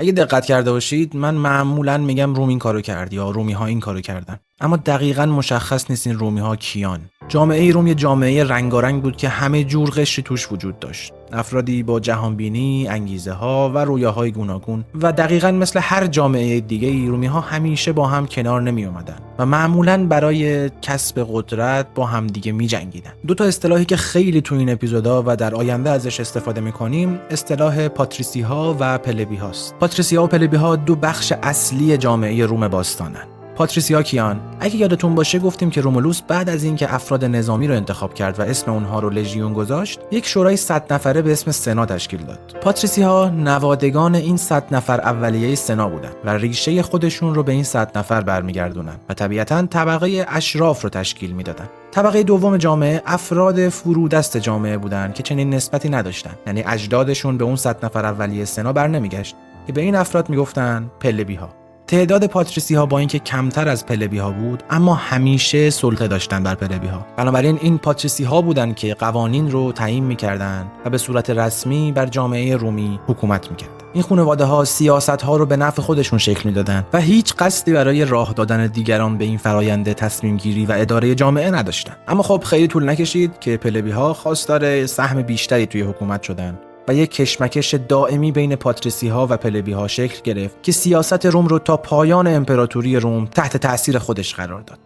اگه دقت کرده باشید من معمولاً میگم روم این کارو کرد یا رومی ها این کارو کردن، اما دقیقاً مشخص نیست این رومی ها کیان. جامعه روم یه جامعه رنگارنگ بود که همه جور قشری توش وجود داشت. افرادی با جهانبینی، انگیزه ها و رویاهای گوناگون و دقیقاً مثل هر جامعه دیگه رومی ها همیشه با هم کنار نمی اومدن و معمولاً برای کسب قدرت با هم دیگه می جنگیدن. دو تا اصطلاحی که خیلی تو این اپیزودا و در آینده ازش استفاده می‌کنیم اصطلاح پاتریسی ها و پلبی هاست. پاتریسی ها و پلبی ها دو بخش اصلی جامعه روم باستانن. پاتریسیا کیان؟ اگه یادتون باشه گفتیم که رومولوس بعد از اینکه افراد نظامی رو انتخاب کرد و اسم اونها رو لژیون گذاشت، یک شورای 100 نفره به اسم سنا تشکیل داد. پاتریسی‌ها نوادگان این 100 نفر اولیه سنا بودن و ریشه خودشون رو به این 100 نفر برمیگردونن و طبیعتاً طبقه اشراف رو تشکیل میدادن. طبقه دوم جامعه افراد فرودست جامعه بودن که چنین نسبتی نداشتن، یعنی اجدادشون به اون 100 نفر اولیه سنا برنمیگشت که به این افراد میگفتن پلبی‌ها. تعداد پاتریسی ها با اینکه کمتر از پلبی ها بود اما همیشه سلطه داشتن بر پلبی ها. بنابراین این پاتریسی ها بودن که قوانین رو تعیین می‌کردن و به صورت رسمی بر جامعه رومی حکومت می‌کردن. این خانواده ها سیاست ها رو به نفع خودشون شکل میدادن و هیچ قصدی برای راه دادن دیگران به این فرآیند تصمیم گیری و اداره جامعه نداشتن. اما خب خیلی طول نکشید که پلبی ها خواستار سهم بیشتری توی حکومت شدن و یک کشمکش دائمی بین پاتریسی ها و پلبی ها شکل گرفت که سیاست روم رو تا پایان امپراتوری روم تحت تأثیر خودش قرار داد.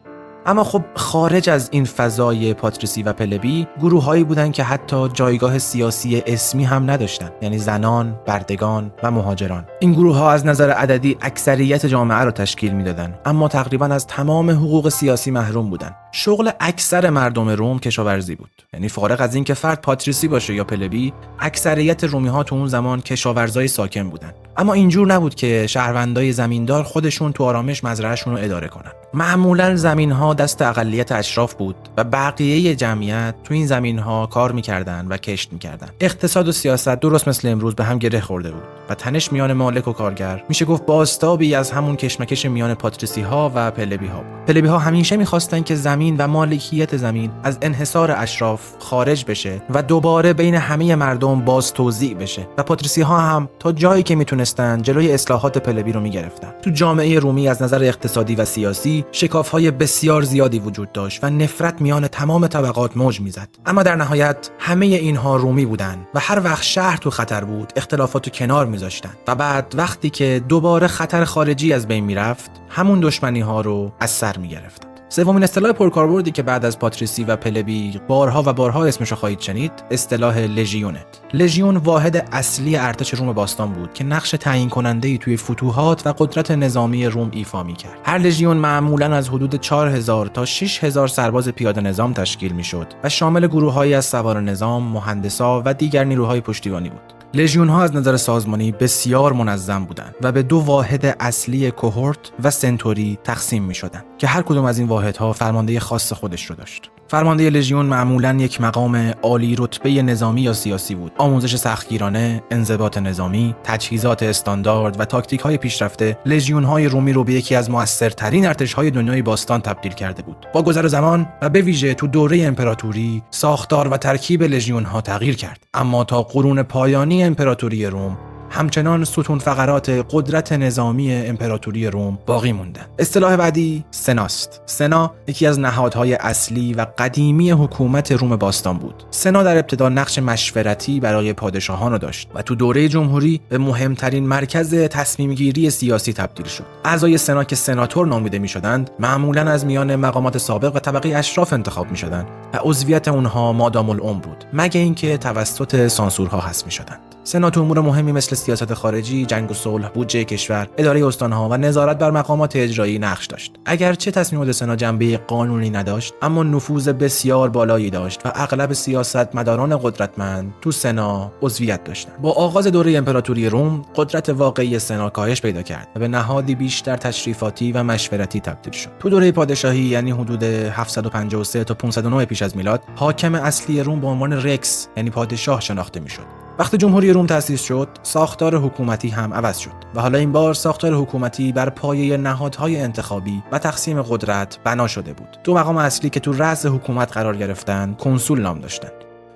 اما خب خارج از این فضای پاتریسی و پلبی گروه‌هایی بودن که حتی جایگاه سیاسی اسمی هم نداشتن، یعنی زنان، بردگان و مهاجران. این گروه‌ها از نظر عددی اکثریت جامعه رو تشکیل میدادن، اما تقریبا از تمام حقوق سیاسی محروم بودن. شغل اکثر مردم روم کشاورزی بود، یعنی فارغ از این که فرد پاتریسی باشه یا پلبی، اکثریت رومی‌ها تو اون زمان کشاورزای ساکن بودن. اما اینجور نبود که شهروندای زمیندار خودشون تو آرامش مزرعه‌شون رو اداره کنن. معمولاً زمین‌ها دست اقلیت اشراف بود و بقیه جمعیت تو این زمین‌ها کار می‌کردن و کشت می‌کردن. اقتصاد و سیاست درست مثل امروز به هم گره خورده بود و تنش میان مالک و کارگر میشه گفت بازتابی از همون کشمکش میان پاتریسی‌ها و پلبی‌ها بود. پلبی‌ها همیشه می‌خواستن که زمین و مالکیت زمین از انحصار اشراف خارج بشه و دوباره بین همه مردم باز توزیع بشه و پاتریسی‌ها هم تا جایی که میتونستن جلوی اصلاحات پلبی رو میگرفتن. تو جامعه رومی از نظر اقتصادی و سیاسی شکاف‌های بسیار زیادی وجود داشت و نفرت میان تمام طبقات موج میزد. اما در نهایت همه اینها رومی بودن و هر وقت شهر تو خطر بود اختلافاتو کنار میذاشتن و بعد وقتی که دوباره خطر خارجی از بین میرفت همون دشمنی‌ها رو از سر میگرفتن. سومین اصطلاح پرکاربردی که بعد از پاتریسی و پلبی بارها و بارها اسمشو خواهید شنید اصطلاح لژیونه. لژیون واحد اصلی ارتش روم باستان بود که نقش تعیین کننده‌ای توی فتوحات و قدرت نظامی روم ایفا می‌کرد. هر لژیون معمولاً از حدود 4000 تا 6000 سرباز پیاده نظام تشکیل می‌شد و شامل گروه‌هایی از سوار نظام، مهندسا و دیگر نیروهای پشتیبانی بود. لژیون‌ها از نظر سازمانی بسیار منظم بودند و به دو واحد اصلی کوهورت و سنتوری تقسیم می‌شدند که هر کدوم از این واحدها فرمانده خاص خودش رو داشت. فرمانده لژیون معمولاً یک مقام عالی رتبه نظامی یا سیاسی بود. آموزش سختگیرانه، انضباط نظامی، تجهیزات استاندارد و تاکتیک‌های پیشرفته لژیون‌های رومی رو به یکی از مؤثرترین ارتش‌های دنیای باستان تبدیل کرده بود. با گذر زمان و به ویژه تو دوره امپراتوری، ساختار و ترکیب لژیون‌ها تغییر کرد. اما تا قرون پایانی امپراتوری روم همچنان ستون فقرات قدرت نظامی امپراتوری روم باقی موندن. اصطلاح بعدی سناست. سنا یکی از نهادهای اصلی و قدیمی حکومت روم باستان بود. سنا در ابتدا نقش مشورتی برای پادشاهان را داشت و تو دوره جمهوری به مهمترین مرکز تصمیم گیری سیاسی تبدیل شد. اعضای سنا که سناتور نامیده می‌شدند، معمولاً از میان مقامات سابق و طبقه اشراف انتخاب می‌شدند و عضویت اونها مادام العمر بود، مگر اینکه توسط سانسورها حذف می‌شدند. سنا تو امور مهمی مثل سیاست خارجی، جنگ و صلح، بودجه کشور، اداره استانها و نظارت بر مقامات اجرایی نقش داشت. اگرچه تصمیمات سنا جنبه قانونی نداشت، اما نفوذ بسیار بالایی داشت و اغلب سیاستمداران قدرتمند تو سنا عضویت داشتند. با آغاز دوره امپراتوری روم، قدرت واقعی سنا کاهش پیدا کرد و به نهادی بیشتر تشریفاتی و مشورتی تبدیل شد. تو دوره پادشاهی یعنی حدود 753 تا 509 پیش از میلاد، حاکم اصلی روم به عنوان رکس یعنی پادشاه شناخته میشد. وقتی جمهوری روم تأسیس شد، ساختار حکومتی هم عوض شد و حالا این بار ساختار حکومتی بر پایه نهادهای انتخابی و تقسیم قدرت بنا شده بود. دو مقام اصلی که تو رأس حکومت قرار گرفتن، کنسول نام داشتند.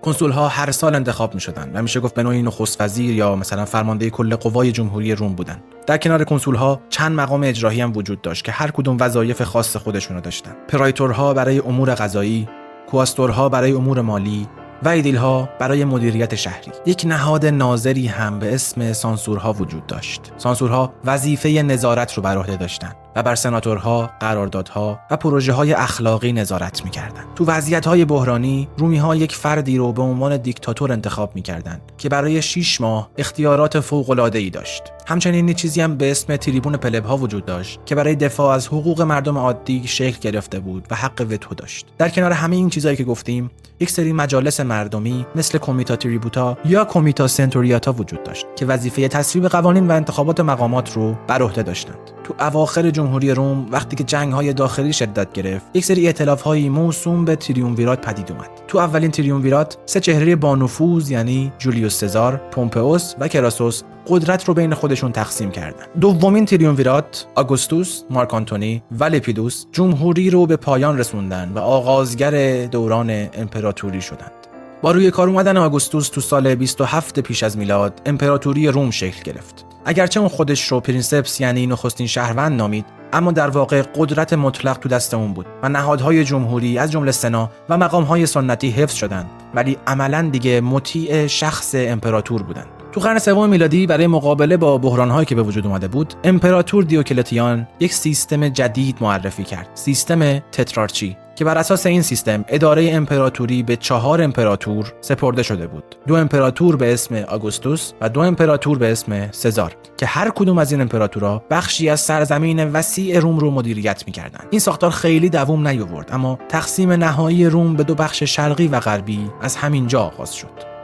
کنسول‌ها هر سال انتخاب می‌شدند و میشه گفت به نوعی نخست وزیر یا مثلا فرمانده کل قوای جمهوری روم بودن. در کنار کنسول‌ها چند مقام اجرایی هم وجود داشت که هر کدوم وظایف خاص خودشونو داشتن. پرایتورها برای امور قضایی، کواستورها برای امور مالی و ایدیل‌ها برای مدیریت شهری. یک نهاد ناظری هم به اسم سانسورها وجود داشت. سانسورها وظیفه نظارت رو بر عهده داشتند و بر سناتورها، قراردادها و پروژه‌های اخلاقی نظارت می‌کردند. تو وضعیت‌های بحرانی، رومی‌ها یک فردی رو به عنوان دیکتاتور انتخاب می‌کردند که برای 6 ماه اختیارات فوق‌العاده‌ای داشت. همچنین چیزی هم به اسم تریبون پلب‌ها وجود داشت که برای دفاع از حقوق مردم عادی شکل گرفته بود و حق وتو داشت. در کنار همه این چیزایی که گفتیم، یک سری مجالس مردمی مثل کمیتا تریبوتا یا کمیتا سنتوریاتا وجود داشت که وظیفه تصویب قوانین و انتخابات مقامات رو بر عهده داشتند. تو اواخر جمهوری روم وقتی که جنگ‌های داخلی شدت گرفت، یک سری ائتلاف‌های موسوم به تریومویرات پدید اومد. تو اولین تریومویرات 3 چهره با نفوذ یعنی جولیوس سزار، پومپئوس و کراسوس قدرت رو بین خودشون تقسیم کردن. دومین تریومویرات آگوستوس، مارک آنتونی و لپیدوس جمهوری رو به پایان رسوندن و آغازگر دوران امپراتوری شدند. با روی کار اومدن آگوستوس تو سال 27 پیش از میلاد امپراتوری روم شکل گرفت. اگرچه اون خودش رو پرینسپس یعنی نخستین شهروند نامید، اما در واقع قدرت مطلق تو دست اون بود و نهادهای جمهوری از جمله سنا و مقامهای سنتی حفظ شدند، ولی عملاً دیگه مطیع شخص امپراتور بودند. تو قرن سوم میلادی برای مقابله با بحران‌هایی که به وجود اومده بود، امپراتور دیوکلتیان یک سیستم جدید معرفی کرد، سیستم تترارچی، که بر اساس این سیستم اداره امپراتوری به 4 امپراتور سپرده شده بود. 2 امپراتور به اسم آگوستوس و 2 امپراتور به اسم سزار که هر کدوم از این امپراتورها بخشی از سرزمین وسیع روم رو مدیریت می‌کردند. این ساختار خیلی دوام نیاورد، اما تقسیم نهایی روم به 2 بخش شرقی و غربی از همین جا آغاز شد.